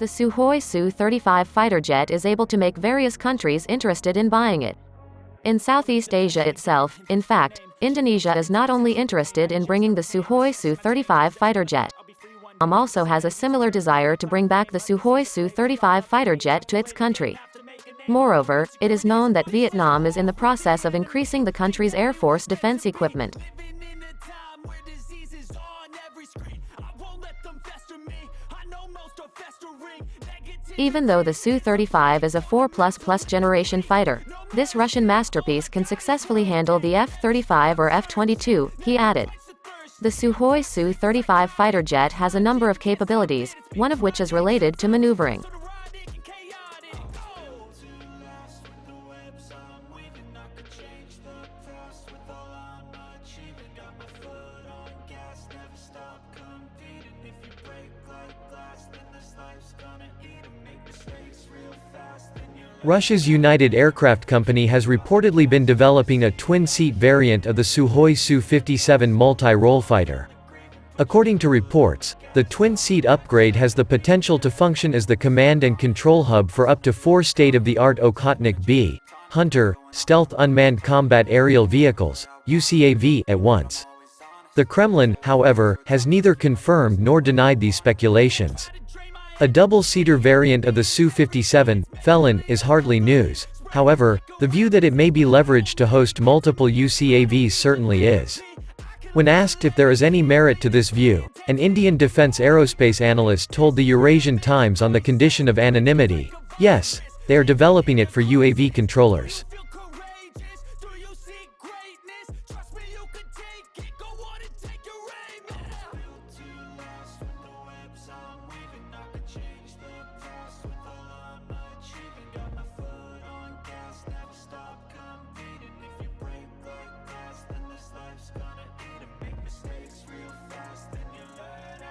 The Sukhoi Su-35 fighter jet is able to make various countries interested in buying it. In Southeast Asia itself, in fact, Indonesia is not only interested in bringing the Sukhoi Su-35 fighter jet. Vietnam also has a similar desire to bring back the Sukhoi Su-35 fighter jet to its country. Moreover, it is known that Vietnam is in the process of increasing the country's Air Force defense equipment. Even though the Su-35 is a 4++ generation fighter, this Russian masterpiece can successfully handle the F-35 or F-22, he added. The Sukhoi Su-35 fighter jet has a number of capabilities, one of which is related to maneuvering. Russia's United Aircraft Company has reportedly been developing a twin-seat variant of the Sukhoi Su-57 multi-role fighter. According to reports, the twin-seat upgrade has the potential to function as the command and control hub for up to 4 state-of-the-art Okhotnik B, Hunter, stealth unmanned combat aerial vehicles, UCAV, at once. The Kremlin, however, has neither confirmed nor denied these speculations. A double-seater variant of the Su-57, Felon, is hardly news. However, the view that it may be leveraged to host multiple UCAVs certainly is. When asked if there is any merit to this view, an Indian defense aerospace analyst told the Eurasian Times on the condition of anonymity, yes, they are developing it for UAV controllers.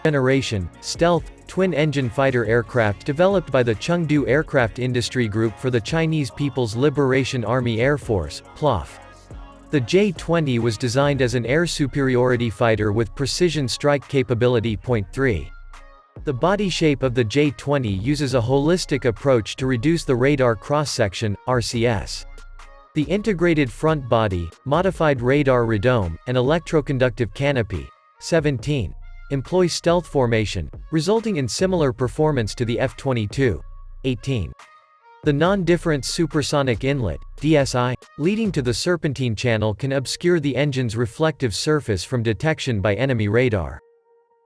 Generation, stealth, twin-engine fighter aircraft developed by the Chengdu Aircraft Industry Group for the Chinese People's Liberation Army Air Force, PLAF. The J-20 was designed as an air superiority fighter with precision strike capability. Point 3. The body shape of the J-20 uses a holistic approach to reduce the radar cross-section, RCS. The integrated front body, modified radar radome, and electroconductive canopy, 17. Employ stealth formation, resulting in similar performance to the F-22. 18. The non-difference supersonic inlet, DSI, leading to the serpentine channel can obscure the engine's reflective surface from detection by enemy radar.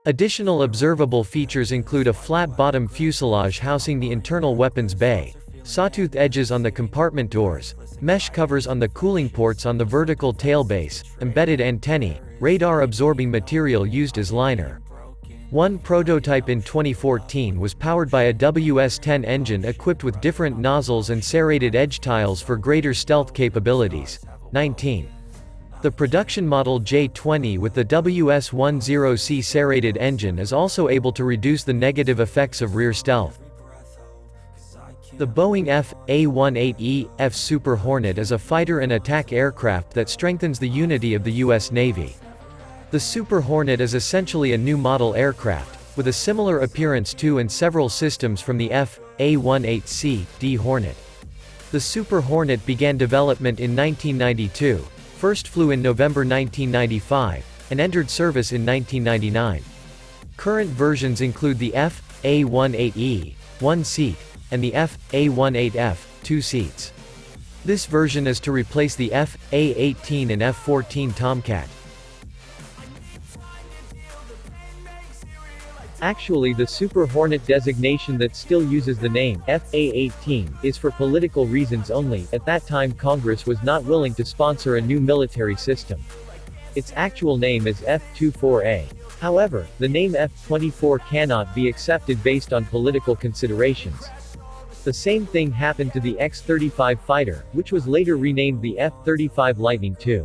Additional observable features include a flat-bottom fuselage housing the internal weapons bay, sawtooth edges on the compartment doors, mesh covers on the cooling ports on the vertical tailbase, embedded antennae, radar-absorbing material used as liner. One prototype in 2014 was powered by a WS-10 engine equipped with different nozzles and serrated edge tiles for greater stealth capabilities. 19. The production model J-20 with the WS-10C serrated engine is also able to reduce the negative effects of rear stealth. The Boeing F/A-18E F Super Hornet is a fighter and attack aircraft that strengthens the unity of the U.S. Navy. The Super Hornet is essentially a new model aircraft, with a similar appearance to and several systems from the F/A-18C D Hornet. The Super Hornet began development in 1992, first flew in November 1995, and entered service in 1999. Current versions include the F/A-18E, 1 seat, and the F/A-18F, 2 seats. This version is to replace the F/A-18 and F-14 Tomcat. Actually, the Super Hornet designation that still uses the name F/A-18 is for political reasons only. At that time Congress was not willing to sponsor a new military system. Its actual name is F-24A. However, the name F-24 cannot be accepted based on political considerations. The same thing happened to the X-35 fighter, which was later renamed the F-35 Lightning II.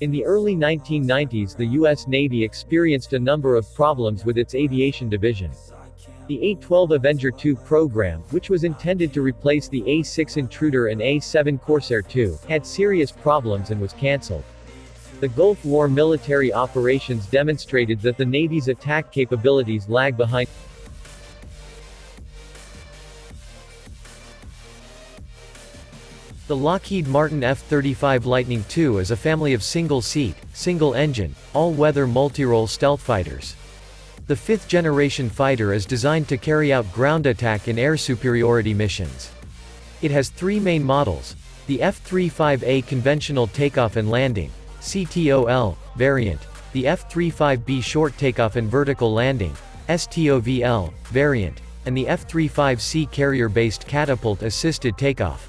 In the early 1990s the U.S. Navy experienced a number of problems with its aviation division. The A-12 Avenger II program, which was intended to replace the A-6 Intruder and A-7 Corsair II, had serious problems and was cancelled. The Gulf War military operations demonstrated that the Navy's attack capabilities lag behind. The Lockheed Martin F-35 Lightning II is a family of single-seat, single-engine, all-weather multi-role stealth fighters. The fifth-generation fighter is designed to carry out ground attack and air superiority missions. It has three main models: the F-35A conventional takeoff and landing (CTOL) variant, the F-35B short takeoff and vertical landing (STOVL) variant, and the F-35C carrier-based catapult-assisted takeoff.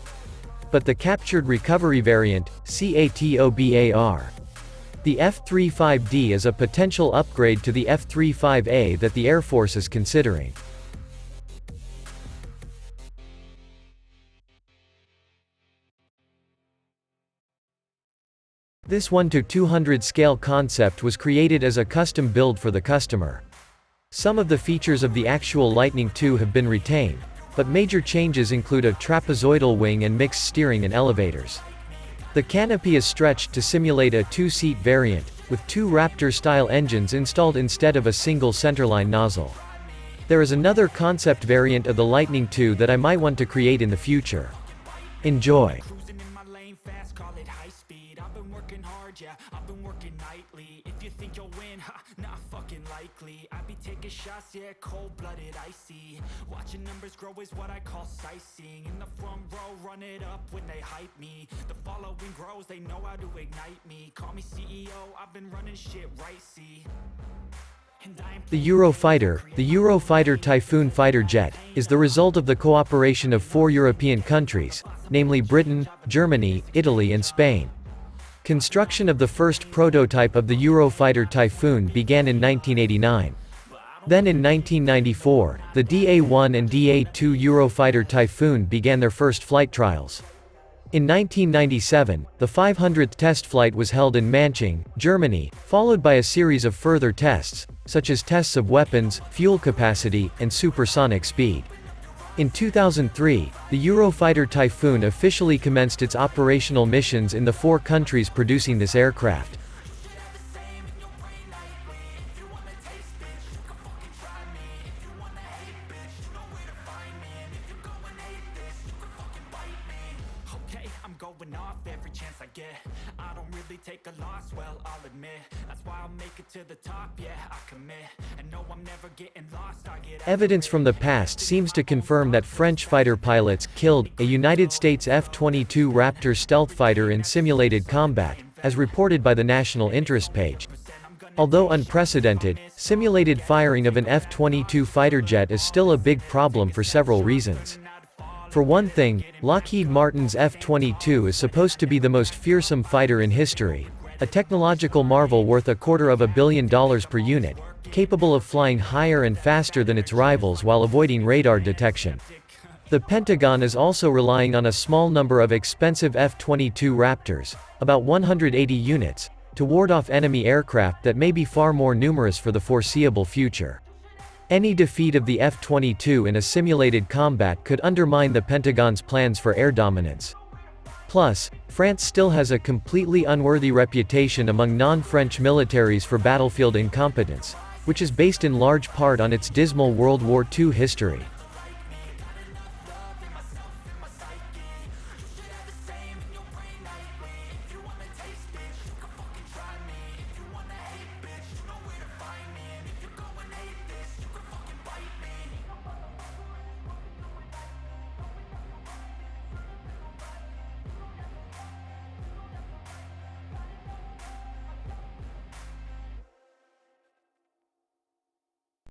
But the captured recovery variant, CATOBAR. The F-35D is a potential upgrade to the F-35A that the Air Force is considering. This 1:200 scale concept was created as a custom build for the customer. Some of the features of the actual Lightning II have been retained, but major changes include a trapezoidal wing and mixed steering and elevators. The canopy is stretched to simulate a two-seat variant, with two Raptor-style engines installed instead of a single centerline nozzle. There is another concept variant of the Lightning II that I might want to create in the future. Enjoy! Yeah, I've been working nightly. If you think you'll win, not fucking likely. I be taking shots, yeah, cold-blooded, icy. Watching numbers grow is what I call sightseeing. In the front row, run it up when they hype me. The following grows, they know how to ignite me. Call me CEO, I've been running shit right, see. The Eurofighter Typhoon fighter jet, is the result of the cooperation of 4 European countries, namely Britain, Germany, Italy and Spain. Construction of the first prototype of the Eurofighter Typhoon began in 1989. Then in 1994, the DA-1 and DA-2 Eurofighter Typhoon began their first flight trials. In 1997, the 500th test flight was held in Manching, Germany, followed by a series of further tests, such as tests of weapons, fuel capacity, and supersonic speed. In 2003, the Eurofighter Typhoon officially commenced its operational missions in the 4 countries producing this aircraft. Okay, I'm going off every chance I get. I don't really take a loss, well, I'll admit. That's why I'll make it to the top, yeah, I commit. And no, I'm never getting lost, I get Evidence from the past seems to confirm that French fighter pilots killed a United States F-22 Raptor stealth fighter in simulated combat, as reported by the National Interest page. Although unprecedented, simulated firing of an F-22 fighter jet is still a big problem for several reasons. For one thing, Lockheed Martin's F-22 is supposed to be the most fearsome fighter in history, a technological marvel worth $250 million per unit, capable of flying higher and faster than its rivals while avoiding radar detection. The Pentagon is also relying on a small number of expensive F-22 Raptors, about 180 units, to ward off enemy aircraft that may be far more numerous for the foreseeable future. Any defeat of the F-22 in a simulated combat could undermine the Pentagon's plans for air dominance. Plus, France still has a completely unworthy reputation among non-French militaries for battlefield incompetence, which is based in large part on its dismal World War II history.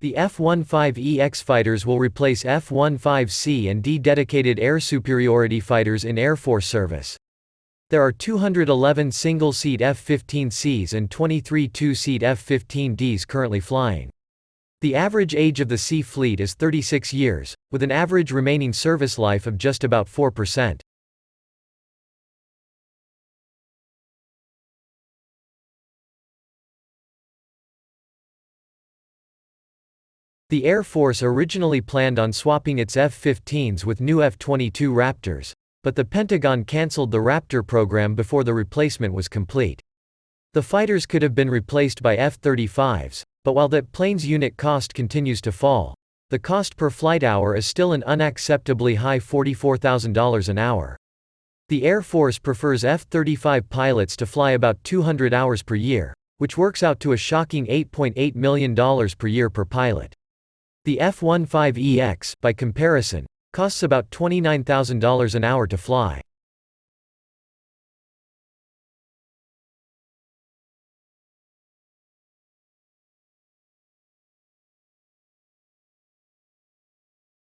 The F-15EX fighters will replace F-15C and D dedicated air superiority fighters in Air Force service. There are 211 single-seat F-15Cs and 23 two-seat F-15Ds currently flying. The average age of the C fleet is 36 years, with an average remaining service life of just about 4%. The Air Force originally planned on swapping its F-15s with new F-22 Raptors, but the Pentagon canceled the Raptor program before the replacement was complete. The fighters could have been replaced by F-35s, but while that plane's unit cost continues to fall, the cost per flight hour is still an unacceptably high $44,000 an hour. The Air Force prefers F-35 pilots to fly about 200 hours per year, which works out to a shocking $8.8 million per year per pilot. The F-15EX, by comparison, costs about $29,000 an hour to fly.